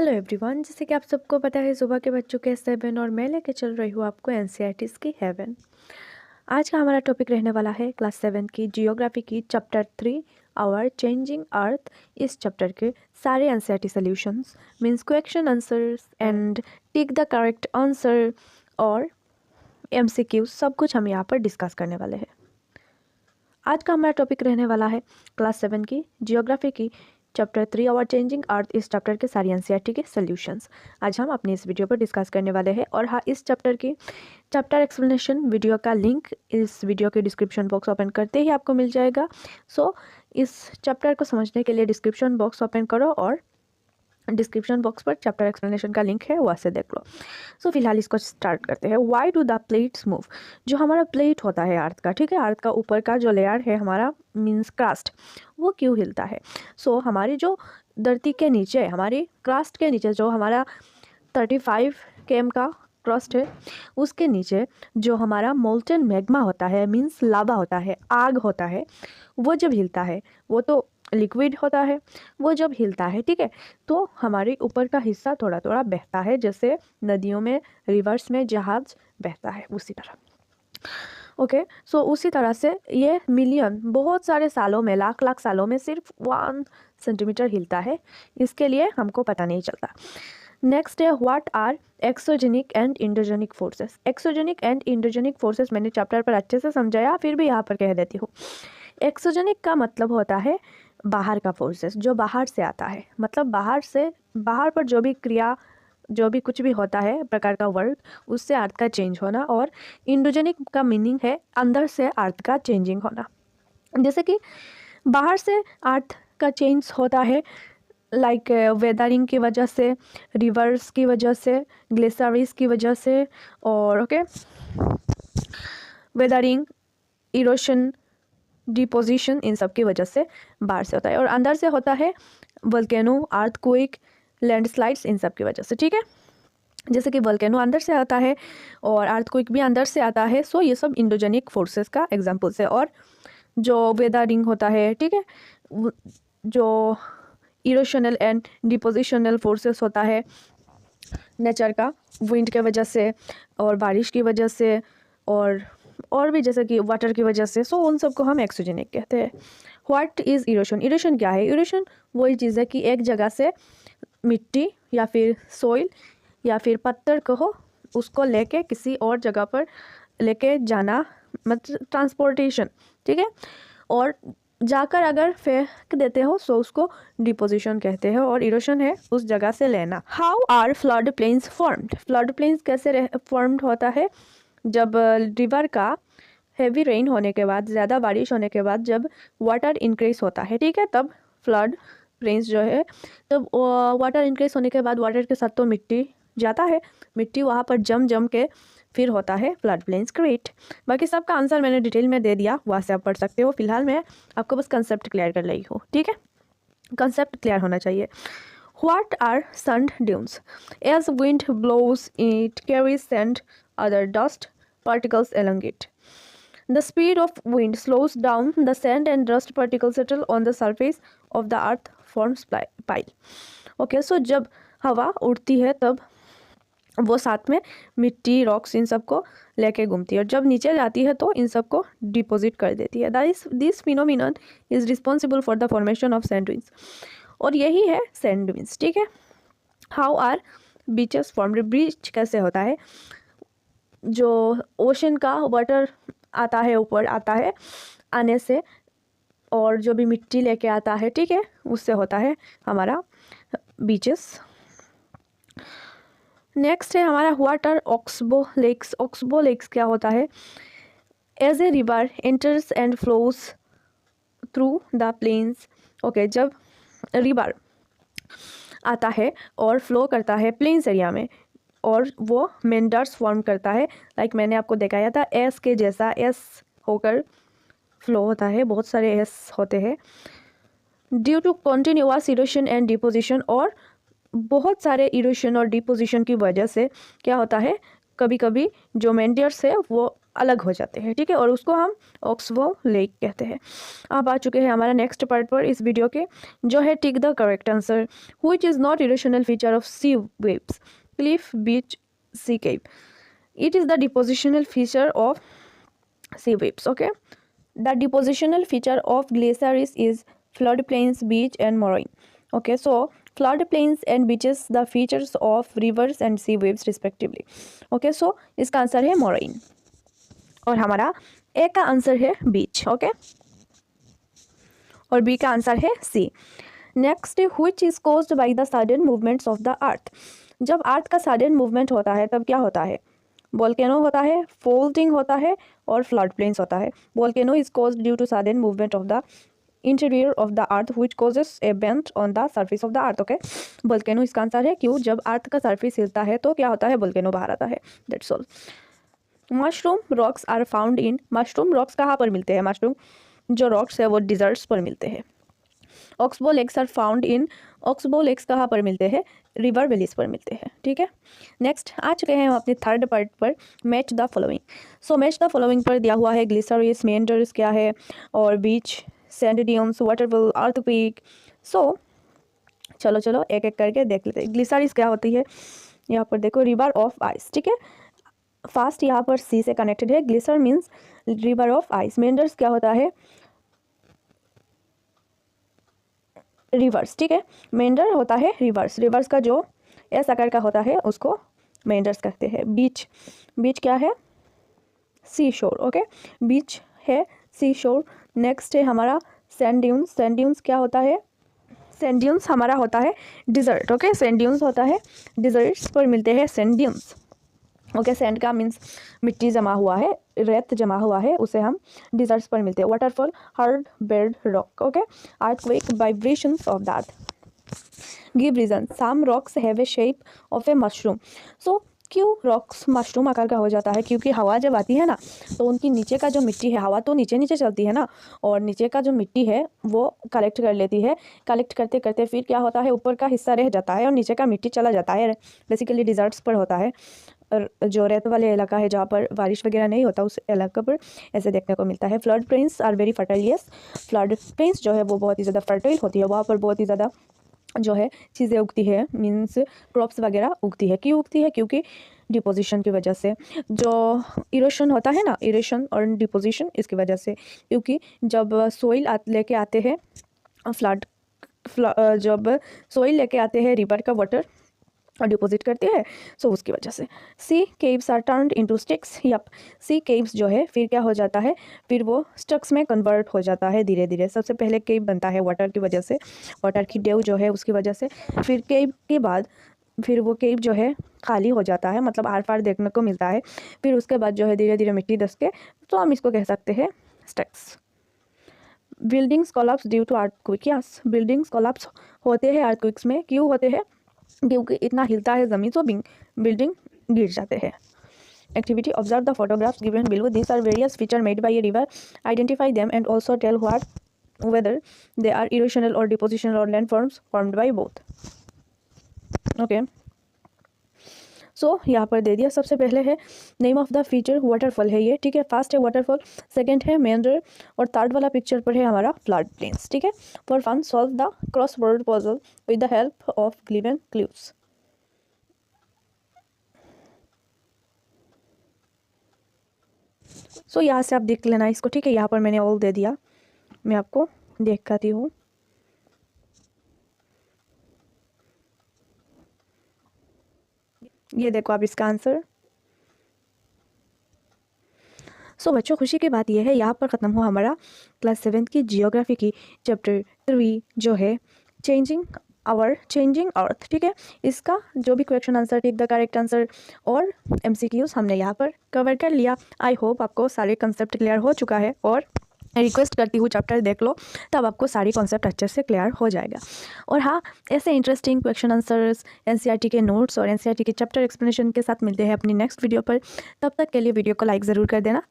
Hello everyone, जैसे कि आप सबको पता है सुबह के बच्चों के 7 और मैं लेके चल रही हूँ आपको एनसीईआरटीज़ की हेवन। आज का हमारा टॉपिक रहने वाला है क्लास 7 की जियोग्राफी की चैप्टर 3 आवर चेंजिंग अर्थ। इस चैप्टर के सारे NCERT solutions means question answers and tick the correct answer और एमसीक्यू सब कुछ हम यहाँ पर डिस्कस करने वाले हैं। आज का हमारा टॉपिक रहने वाला है क्लास 7 की जियोग्राफी की चैप्टर 3 आवर चेंजिंग अर्थ। इस चैप्टर के सारी एनसीईआरटी के सॉल्यूशंस आज हम अपने इस वीडियो पर डिस्कस करने वाले हैं। और हाँ, इस चैप्टर की चैप्टर एक्सप्लेनेशन वीडियो का लिंक इस वीडियो के डिस्क्रिप्शन बॉक्स ओपन करते ही आपको मिल जाएगा। सो इस चैप्टर को समझने के लिए डिस्क्रिप्शन बॉक्स ओपन करो और डिस्क्रिप्शन बॉक्स पर चैप्टर एक्सप्लेनेशन का लिंक है, वहाँ से देख लो। सो फिलहाल इसको स्टार्ट करते हैं। Why do the plates move? जो हमारा प्लेट होता है अर्थ का, ठीक है, अर्थ का ऊपर का जो लेयर है हमारा मीन्स क्रस्ट, वो क्यों हिलता है? सो हमारी जो धरती के नीचे, हमारी क्रस्ट के नीचे जो हमारा 35 km का क्रस्ट है, उसके नीचे जो हमारा मोल्टन मैग्मा होता है मीन्स लावा होता है, आग होता है, वो जब हिलता है, वो तो लिक्विड होता है, वो जब हिलता है, ठीक है, तो हमारे ऊपर का हिस्सा थोड़ा थोड़ा बहता है, जैसे नदियों में, रिवर्स में जहाज बहता है, उसी तरह। ओके, सो उसी तरह से ये मिलियन, बहुत सारे सालों में, लाख लाख सालों में सिर्फ 1 सेंटीमीटर हिलता है। इसके लिए हमको पता नहीं चलता। नेक्स्ट है what are exogenic and endogenic forces. Exogenic and endogenic forces मैंने चैप्टर पर अच्छे से समझाया, फिर भी यहाँ पर कह देती हूँ। एक्सोजेनिक का मतलब होता है बाहर का फोर्सेस, जो बाहर से आता है, मतलब बाहर पर जो भी क्रिया, जो भी कुछ भी होता है प्रकार का वर्क, उससे अर्थ का चेंज होना। और इंडोजेनिक का मीनिंग है अंदर से अर्थ का चेंजिंग होना। जैसे कि बाहर से अर्थ का चेंज होता है लाइक वेदरिंग की वजह से, रिवर्स की वजह से, ग्लेशियर्स की वजह से, और ओके वेदरिंग, इरोशन, डिपोजिशन, इन सब की वजह से बाहर से होता है। और अंदर से होता है वोल्केनो, अर्थक्वेक, लैंडस्लाइड्स, इन सब की वजह से, ठीक है। जैसे कि वोल्केनो अंदर से आता है और अर्थक्वेक भी अंदर से आता है। सो ये सब इंडोजेनिक फोर्सेस का एग्जांपल्स है। और जो वेदरिंग होता है, ठीक है, जो इरोशनल एंड डिपोजिशनल फोर्सेस होता है नेचर का, विंड के वजह से और बारिश की वजह से और भी जैसे कि वाटर की वजह से, सो उन सबको हम एक्सोजेनिक कहते हैं। What is erosion? इरोशन क्या है? इरोशन वही चीज़ है कि एक जगह से मिट्टी या फिर सोइल या फिर पत्थर कहो, उसको लेके किसी और जगह पर लेके जाना, मतलब ट्रांसपोर्टेशन, ठीक है। और जाकर अगर फेंक देते हो सो उसको डिपोजिशन कहते हैं। और इरोशन है उस जगह से लेना। How are flood plains formed? Flood plains कैसे फॉर्म्ड होता है? जब रिवर का हेवी रेन होने के बाद, ज़्यादा बारिश होने के बाद, जब वाटर इंक्रीज होता है, ठीक है, तब फ्लड प्लेन्स जो है, तब वाटर इंक्रीज होने के बाद वाटर के साथ तो मिट्टी जाता है, मिट्टी वहाँ पर जम के फिर होता है फ्लड प्लेन्स क्रिएट। बाकी सबका आंसर मैंने डिटेल में दे दिया, वहाँ से आप पढ़ सकते हो। फिलहाल मैं आपको बस कंसेप्ट क्लियर कर रही हूँ, ठीक है, कंसेप्ट क्लियर होना चाहिए। What are sand dunes? As wind blows, it carries sand, other dust particles along it. The speed of wind slows down the sand and dust particles settle on the surface of the earth forms pile. Okay, so जब हवा उड़ती है तब वो साथ में मिट्टी, rocks, इन सबको लेके घूमती है, और जब नीचे जाती है तो इन सबको डिपॉजिट कर देती है। This phenomenon is responsible for the formation of sand dunes, और यही है सैंड ड्यून्स, ठीक है। How are beaches formed? Beach कैसे होता है? जो ओशन का वाटर आता है, ऊपर आता है आने से, और जो भी मिट्टी लेके आता है, ठीक है, उससे होता है हमारा बीचेस। नेक्स्ट है हमारा what are oxbow lakes? Oxbow lakes क्या होता है? As a river enters and flows through the plains. Okay, जब रिवर आता है और फ्लो करता है प्लेन्स एरिया में, और वो मेंडर्स फॉर्म करता है, लाइक मैंने आपको दिखाया था एस के जैसा, एस होकर फ्लो होता है, बहुत सारे एस होते हैं। Due to continuous erosion and deposition, और बहुत सारे इरोशन और डिपोजिशन की वजह से क्या होता है, कभी कभी जो मेंडर्स है वो अलग हो जाते हैं, ठीक है, और उसको हम ऑक्सबो लेक कहते हैं। अब आ चुके हैं हमारा नेक्स्ट पार्ट पर इस वीडियो के, जो है tick the correct answer. Which is not erosional feature of sea waves, cliff, beach, sea cave. It is the depositional feature of sea waves. Okay, the depositional feature of glaciers is floodplains, beach and moraine. Okay, so floodplains and beaches the features of rivers and sea waves respectively. Okay, so इसका answer है moraine और हमारा A का answer है beach. Okay, और B का answer है sea. Next, which is caused by the sudden movements of the earth. जब अर्थ का सडन मूवमेंट होता है तब क्या होता है? वोल्केनो होता है, फोल्डिंग होता है और फ्लड प्लेन्स होता है। Volcano is caused due to sudden movement of the interior of the earth which causes a bent on the surface of the earth. Okay, volcano इसका आंसर है। क्यों? जब अर्थ का सर्फेस हिलता है तो क्या होता है? वोल्केनो बाहर आता है। That's all. Mushroom rocks are found in, mushroom rocks कहाँ पर मिलते हैं? मशरूम जो रॉक्स है वो डिजर्ट्स पर मिलते हैं। Oxbow lakes are found in, oxbow lakes कहाँ पर मिलते हैं? रिवर वैलीज पर मिलते हैं। ठीक है, नेक्स्ट आ चुके हैं हम अपने थर्ड पार्ट पर, match the following. So match the following पर दिया हुआ है ग्लिसरीज, मेंडर्स क्या है, और बीच, सैंड ड्यून्स, वाटरफॉल, अर्थक्वेक। सो चलो चलो एक एक करके देख लेते हैं। ग्लिसरीज क्या होती है? यहाँ पर देखो, रिवर ऑफ आइस। ठीक है, फास्ट यहाँ पर सी से कनेक्टेड है। Glacier means river of ice. Meanders क्या होता है? रिवर्स। ठीक है, मेंडर होता है रिवर्स। रिवर्स का जो एस आकार का होता है उसको मेंडर्स कहते हैं। बीच, बीच क्या है? सी शोर। ओके, बीच है सी शोर। नेक्स्ट है हमारा सैंड ड्यून्स। सैंड ड्यून्स क्या होता है? सैंड ड्यून्स हमारा होता है डिजर्ट। ओके, सैंड ड्यून्स होता है डिजर्ट्स पर मिलते हैं सैंड ड्यून्स। ओके, सैंड का मीन्स मिट्टी जमा हुआ है, रेत जमा हुआ है, उसे हम डिजर्ट्स पर मिलते हैं। Waterfall, hard bed rock. Okay, earthquake, vibrations of the earth. Give reason. Some rocks have a shape of a mushroom. So क्यों रॉक्स मशरूम आकार का हो जाता है? क्योंकि हवा जब आती है ना तो उनकी नीचे का जो मिट्टी है, हवा तो नीचे नीचे चलती है ना, और नीचे का जो मिट्टी है वो कलेक्ट कर लेती है। कलेक्ट करते करते फिर क्या होता है? ऊपर का हिस्सा रह जाता है और नीचे का मिट्टी चला जाता है। बेसिकली डिजर्ट्स पर होता है, और जो रेत वाले इलाका है जहाँ पर बारिश वगैरह नहीं होता उस इलाके पर ऐसे देखने को मिलता है। Flood plains are very fertile. Yes, flood plains जो है वो बहुत ही ज़्यादा फर्टाइल होती है, वहाँ पर बहुत ही ज़्यादा जो है चीज़ें उगती है, मीन्स क्रॉप्स वगैरह उगती है। क्यों उगती है? क्योंकि डिपोजिशन की वजह से। जो इरोशन होता है ना, इरोशन और डिपोजिशन, इसकी वजह से। क्योंकि जब सोइल लेके आते हैं फ्लड, जब सोइल लेके आते हैं रिवर का वाटर और डिपॉजिट करते हैं, सो उसकी वजह से। Sea caves are turned into stacks. Yup, sea caves जो है फिर क्या हो जाता है? फिर वो स्टक्स में कन्वर्ट हो जाता है धीरे धीरे। सबसे पहले केव बनता है वाटर की वजह से, वाटर की डेव जो है उसकी वजह से। फिर केव के बाद फिर वो केव जो है खाली हो जाता है, मतलब आर पार देखने को मिलता है। फिर उसके बाद जो है धीरे धीरे मिट्टी धस के, तो हम इसको कह सकते हैं stacks. Buildings collapse due to earthquake. Yes, buildings collapse होते हैं अर्थक्वेक्स में। क्यों होते हैं? क्योंकि इतना हिलता है ज़मीन, तो बिल्डिंग गिर जाते हैं। Activity, observe the photographs given below. This are various feature made by a river. Identify them and also tell whether they are erosional or depositional or landforms formed by both. Okay, so यहाँ पर दे दिया। सबसे पहले है name of the feature, waterfall है ये। ठीक है, फर्स्ट है वाटरफॉल, सेकंड है मेंडर, और थर्ड वाला पिक्चर पर है हमारा फ्लड प्लेन्स। ठीक है, for fun solve the crossword puzzle with the help of given clues. So यहाँ से आप देख लेना इसको। ठीक है, यहाँ पर मैंने ऑल दे दिया, मैं आपको दिखाती हूँ। ये देखो आप इसका आंसर। सो बच्चों, खुशी की बात यह है यहाँ पर ख़त्म हुआ हमारा क्लास 7 की जियोग्राफी की चैप्टर 3 जो है चेंजिंग अर्थ। ठीक है, इसका जो भी question answer, tick the correct answer और MCQs हमने यहाँ पर कवर कर लिया। आई होप आपको सारे कंसेप्ट क्लियर हो चुका है, और रिक्वेस्ट करती हूँ चैप्टर देख लो, तब आपको सारी कॉन्सेप्ट अच्छे से क्लियर हो जाएगा। और हाँ, ऐसे इंटरेस्टिंग क्वेश्चन आंसर्स, NCERT के नोट्स और NCERT के चैप्टर एक्सप्लेनेशन के साथ मिलते हैं अपनी नेक्स्ट वीडियो पर। तब तक के लिए वीडियो को लाइक ज़रूर कर देना।